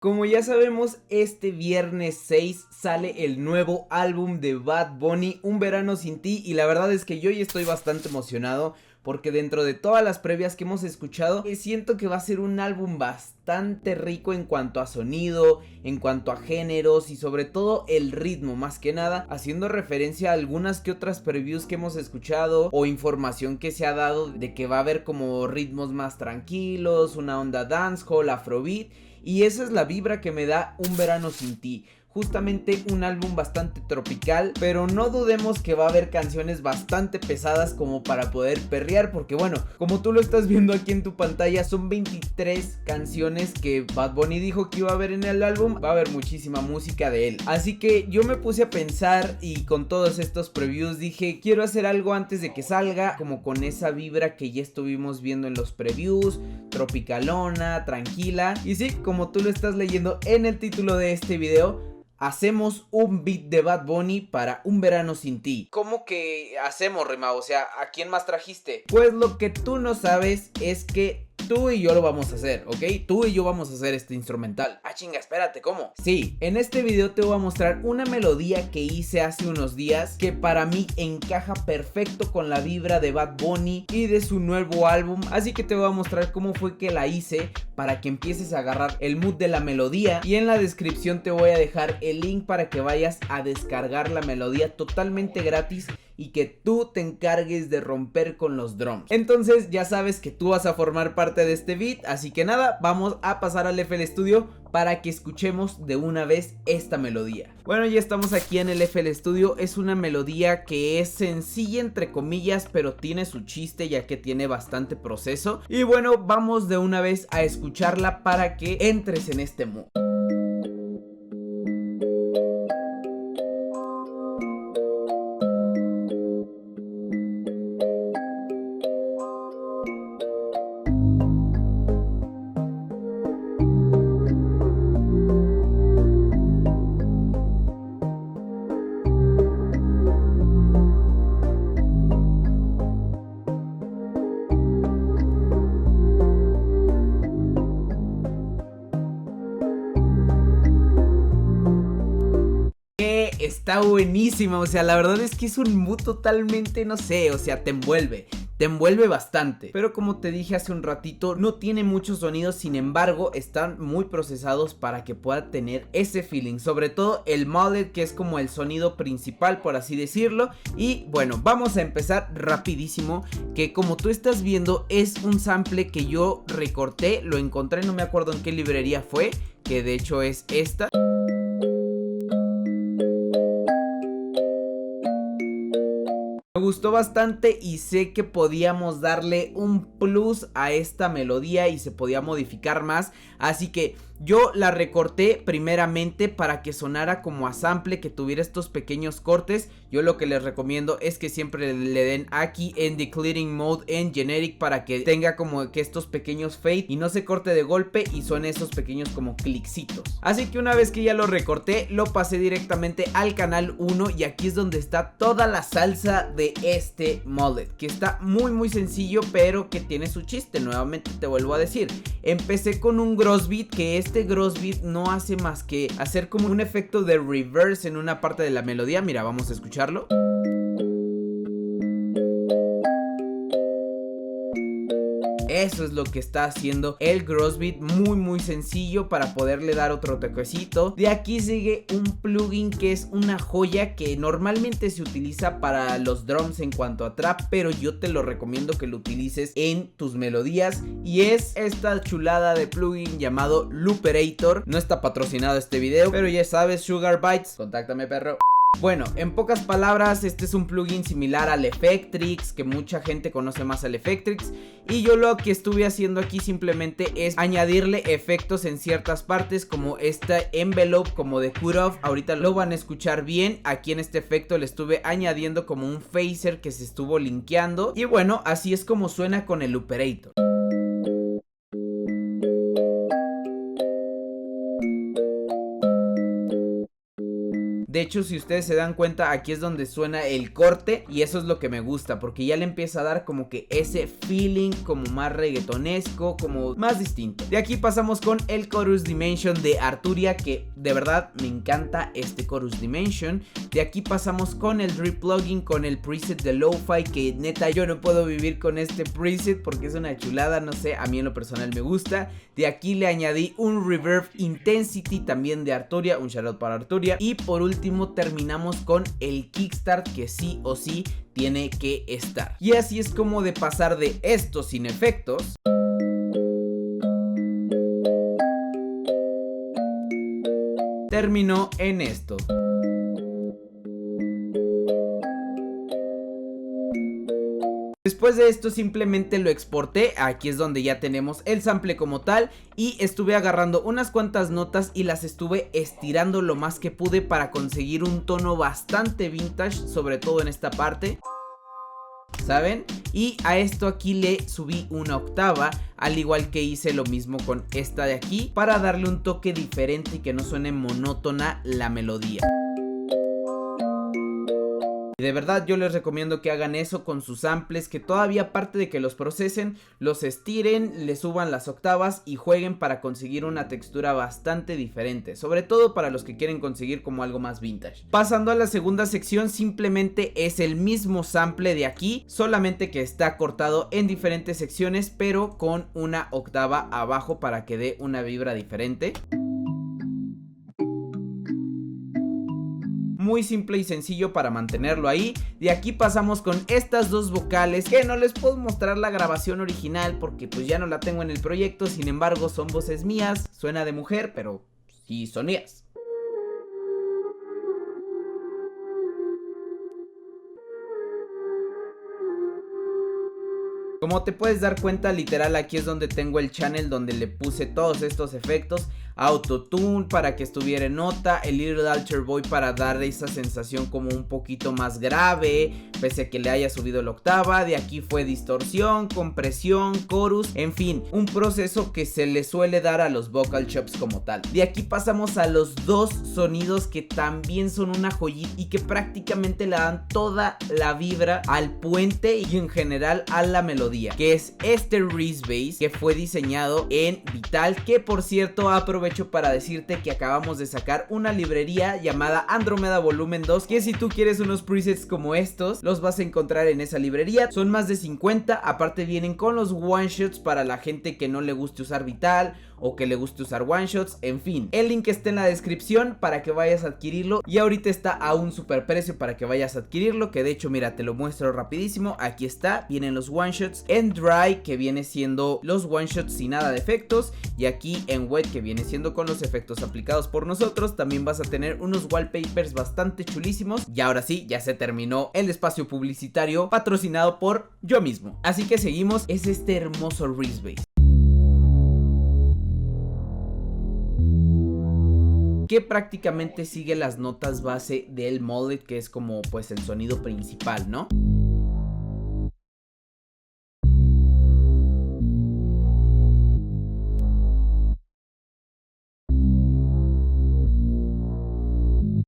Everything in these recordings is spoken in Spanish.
Como ya sabemos, este viernes 6 sale el nuevo álbum de Bad Bunny, Un Verano Sin Ti, y la verdad es que yo ya estoy bastante emocionado porque dentro de todas las previas que hemos escuchado, siento que va a ser un álbum bastante rico en cuanto a sonido, en cuanto a géneros y sobre todo el ritmo, más que nada haciendo referencia a algunas que otras previews que hemos escuchado o información que se ha dado de que va a haber como ritmos más tranquilos, una onda dancehall, afrobeat. Y esa es la vibra que me da Un Verano Sin Ti. Justamente un álbum bastante tropical, pero no dudemos que va a haber canciones bastante pesadas como para poder perrear, porque bueno, como tú lo estás viendo aquí en tu pantalla, son 23 canciones que Bad Bunny dijo que iba a haber en el álbum. Va a haber muchísima música de él, así que yo me puse a pensar y con todos estos previews dije, quiero hacer algo antes de que salga, como con esa vibra que ya estuvimos viendo en los previews, tropicalona, tranquila. Y sí, como tú lo estás leyendo en el título de este video, hacemos un beat de Bad Bunny para Un Verano Sin Ti. ¿Cómo que hacemos, Rima? O sea, ¿a quién más trajiste? Pues lo que tú no sabes es que tú y yo lo vamos a hacer, ¿ok? Tú y yo vamos a hacer este instrumental. Ah, chinga, espérate, ¿cómo? Sí, en este video te voy a mostrar una melodía que hice hace unos días que para mí encaja perfecto con la vibra de Bad Bunny y de su nuevo álbum. Así que te voy a mostrar cómo fue que la hice para que empieces a agarrar el mood de la melodía. Y en la descripción te voy a dejar el link para que vayas a descargar la melodía totalmente gratis y que tú te encargues de romper con los drums. Entonces ya sabes que tú vas a formar parte de este beat, así que nada, vamos a pasar al FL Studio para que escuchemos de una vez esta melodía. Bueno, ya estamos aquí en el FL Studio. Es una melodía que es sencilla entre comillas, pero tiene su chiste ya que tiene bastante proceso. Y bueno, vamos de una vez a escucharla para que entres en este mood. Está buenísima, o sea, la verdad es que es un mood totalmente, no sé, o sea, te envuelve bastante. Pero como te dije hace un ratito, no tiene muchos sonidos, sin embargo, están muy procesados para que pueda tener ese feeling. Sobre todo el mullet, que es como el sonido principal, por así decirlo. Y bueno, vamos a empezar rapidísimo, que como tú estás viendo, es un sample que yo recorté, lo encontré, no me acuerdo en qué librería fue, que de hecho es esta. Me gustó bastante y sé que podíamos darle un plus a esta melodía y se podía modificar más, así que yo la recorté primeramente para que sonara como a sample, que tuviera estos pequeños cortes. Yo lo que les recomiendo es que siempre le den aquí en Declearing Mode en Generic para que tenga como que estos pequeños fade y no se corte de golpe y suene esos pequeños como clicksitos. Así que una vez que ya lo recorté, lo pasé directamente al canal 1 y aquí es donde está toda la salsa de este mullet, que está muy sencillo pero que tiene su chiste. Nuevamente te vuelvo a decir, empecé con un gross beat, que este gross beat no hace más que hacer como un efecto de reverse en una parte de la melodía. Mira, vamos a escucharlo. Eso es lo que está haciendo el gross beat, muy sencillo para poderle dar otro toquecito. De aquí sigue un plugin que es una joya que normalmente se utiliza para los drums en cuanto a trap, pero yo te lo recomiendo que lo utilices en tus melodías, y es esta chulada de plugin llamado Looperator. No está patrocinado este video, pero ya sabes, Sugar Bytes, contáctame, perro. Bueno, en pocas palabras, este es un plugin similar al Effectrix, que mucha gente conoce más al Effectrix, y yo lo que estuve haciendo aquí simplemente es añadirle efectos en ciertas partes, como esta envelope como de cut off. Ahorita lo van a escuchar bien. Aquí en este efecto le estuve añadiendo como un phaser que se estuvo linkeando, y bueno, así es como suena con el Looperator. De hecho, si ustedes se dan cuenta, aquí es donde suena el corte y eso es lo que me gusta, porque ya le empieza a dar como que ese feeling como más reggaetonesco, como más distinto. De aquí pasamos con el Chorus Dimension de Arturia, que de verdad me encanta este Chorus Dimension. De aquí pasamos con el Drip Plugin, con el preset de Lo-Fi, que neta yo no puedo vivir con este preset porque es una chulada, no sé, a mí en lo personal me gusta. De aquí le añadí un Reverb Intensity también de Arturia, un shoutout para Arturia. Y por último terminamos con el Kickstart, que sí o sí tiene que estar. Y así es como de pasar de esto sin efectos terminó en esto. Después de esto simplemente lo exporté, aquí es donde ya tenemos el sample como tal y estuve agarrando unas cuantas notas y las estuve estirando lo más que pude para conseguir un tono bastante vintage, sobre todo en esta parte, ¿saben? Y a esto aquí le subí una octava, al igual que hice lo mismo con esta de aquí, para darle un toque diferente y que no suene monótona la melodía. Y de verdad yo les recomiendo que hagan eso con sus samples, que todavía aparte de que los procesen, los estiren, le suban las octavas y jueguen para conseguir una textura bastante diferente, sobre todo para los que quieren conseguir como algo más vintage. Pasando a la segunda sección, simplemente es el mismo sample de aquí, solamente que está cortado en diferentes secciones, pero con una octava abajo para que dé una vibra diferente. Muy simple y sencillo para mantenerlo ahí. De aquí pasamos con estas dos vocales, que no les puedo mostrar la grabación original porque pues ya no la tengo en el proyecto. Sin embargo son voces mías, suena de mujer, pero sí son mías. Como te puedes dar cuenta, literal aquí es donde tengo el channel donde le puse todos estos efectos. Autotune para que estuviera en nota, el Little Alter Boy para dar esa sensación como un poquito más grave, pese a que le haya subido la octava. De aquí fue distorsión, compresión, chorus, en fin, un proceso que se le suele dar a los vocal chops como tal. De aquí pasamos a los dos sonidos que también son una joyita y que prácticamente le dan toda la vibra al puente y en general a la melodía, que es este Reese Bass, que fue diseñado en Vital, que por cierto aprovecho para decirte que acabamos de sacar una librería llamada Andromeda Volumen 2, que si tú quieres unos presets como estos, los vas a encontrar en esa librería. Son más de 50, aparte vienen con los one shots para la gente que no le guste usar Vital o que le guste usar one shots, en fin. El link está en la descripción para que vayas a adquirirlo y ahorita está a un super precio para que vayas a adquirirlo, que de hecho mira, te lo muestro rapidísimo. Aquí está, vienen los one shots en dry, que viene siendo los one shots sin nada de efectos, y aquí en wet, que viene siendo con los efectos aplicados por nosotros. También vas a tener unos wallpapers bastante chulísimos. Y ahora sí, ya se terminó el espacio publicitario patrocinado por yo mismo. Así que seguimos, es este hermoso Reese Bass, que prácticamente sigue las notas base del mullet, que es como pues el sonido principal, ¿no?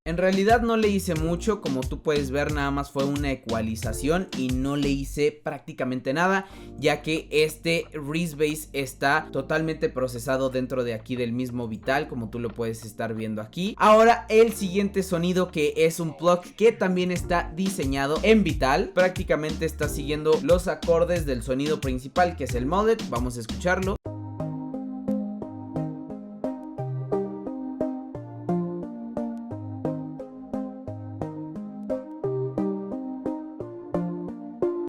En realidad no le hice mucho, como tú puedes ver nada más fue una ecualización y no le hice prácticamente nada, ya que este Reese Bass está totalmente procesado dentro de aquí del mismo Vital, como tú lo puedes estar viendo aquí. Ahora el siguiente sonido, que es un plug que también está diseñado en Vital, prácticamente está siguiendo los acordes del sonido principal, que es el mullet. Vamos a escucharlo.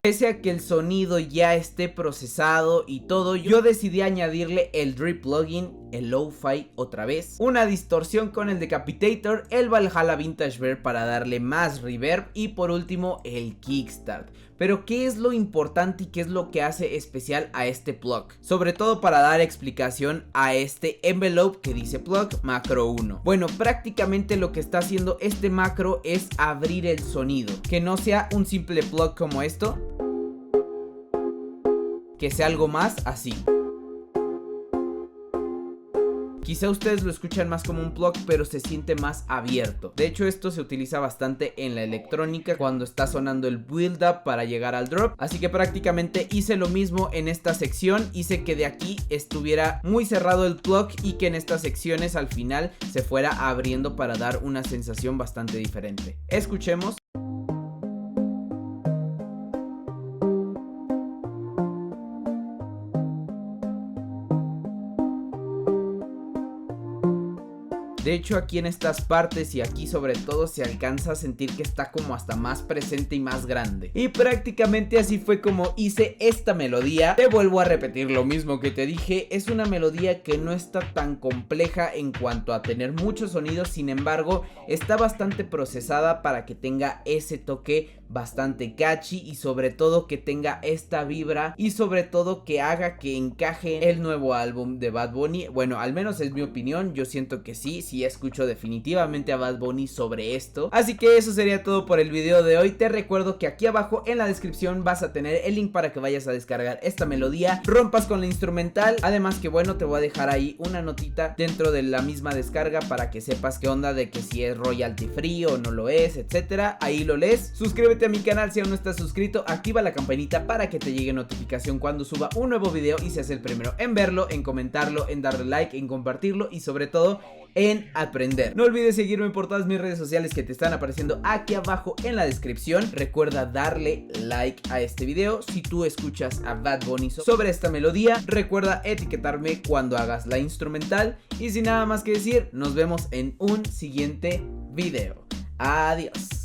Pese a que el sonido ya esté procesado y todo, yo decidí añadirle el Drip Plugin, el Lo-Fi otra vez, una distorsión con el Decapitator, el Valhalla Vintage Verb para darle más reverb y por último el Kickstart. Pero ¿qué es lo importante y qué es lo que hace especial a este plug? Sobre todo para dar explicación a este envelope que dice plug macro 1. Bueno, prácticamente lo que está haciendo este macro es abrir el sonido, que no sea un simple plug como esto, que sea algo más así. Quizá ustedes lo escuchan más como un plug, pero se siente más abierto. De hecho, esto se utiliza bastante en la electrónica cuando está sonando el build up para llegar al drop. Así que prácticamente hice lo mismo en esta sección. Hice que de aquí estuviera muy cerrado el plug y que en estas secciones al final se fuera abriendo para dar una sensación bastante diferente. Escuchemos. De hecho, aquí en estas partes y aquí sobre todo se alcanza a sentir que está como hasta más presente y más grande. Y prácticamente así fue como hice esta melodía. Te vuelvo a repetir lo mismo que te dije, es una melodía que no está tan compleja en cuanto a tener muchos sonidos, sin embargo, está bastante procesada para que tenga ese toque bastante catchy y sobre todo que tenga esta vibra y sobre todo que haga que encaje el nuevo álbum de Bad Bunny. Bueno, al menos es mi opinión, yo siento que sí escucho definitivamente a Bad Bunny sobre esto. Así que eso sería todo por el video de hoy. Te recuerdo que aquí abajo en la descripción vas a tener el link para que vayas a descargar esta melodía, rompas con la instrumental. Además que bueno, te voy a dejar ahí una notita dentro de la misma descarga para que sepas qué onda de que si es royalty free o no lo es, etcétera. Ahí lo lees. Suscríbete a mi canal si aún no estás suscrito, activa la campanita para que te llegue notificación cuando suba un nuevo video y seas el primero en verlo, en comentarlo, en darle like, en compartirlo y sobre todo en aprender. No olvides seguirme por todas mis redes sociales que te están apareciendo aquí abajo en la descripción. Recuerda darle like a este video. Si tú escuchas a Bad Bunny sobre esta melodía, recuerda etiquetarme cuando hagas la instrumental. Y sin nada más que decir, nos vemos en un siguiente video. Adiós.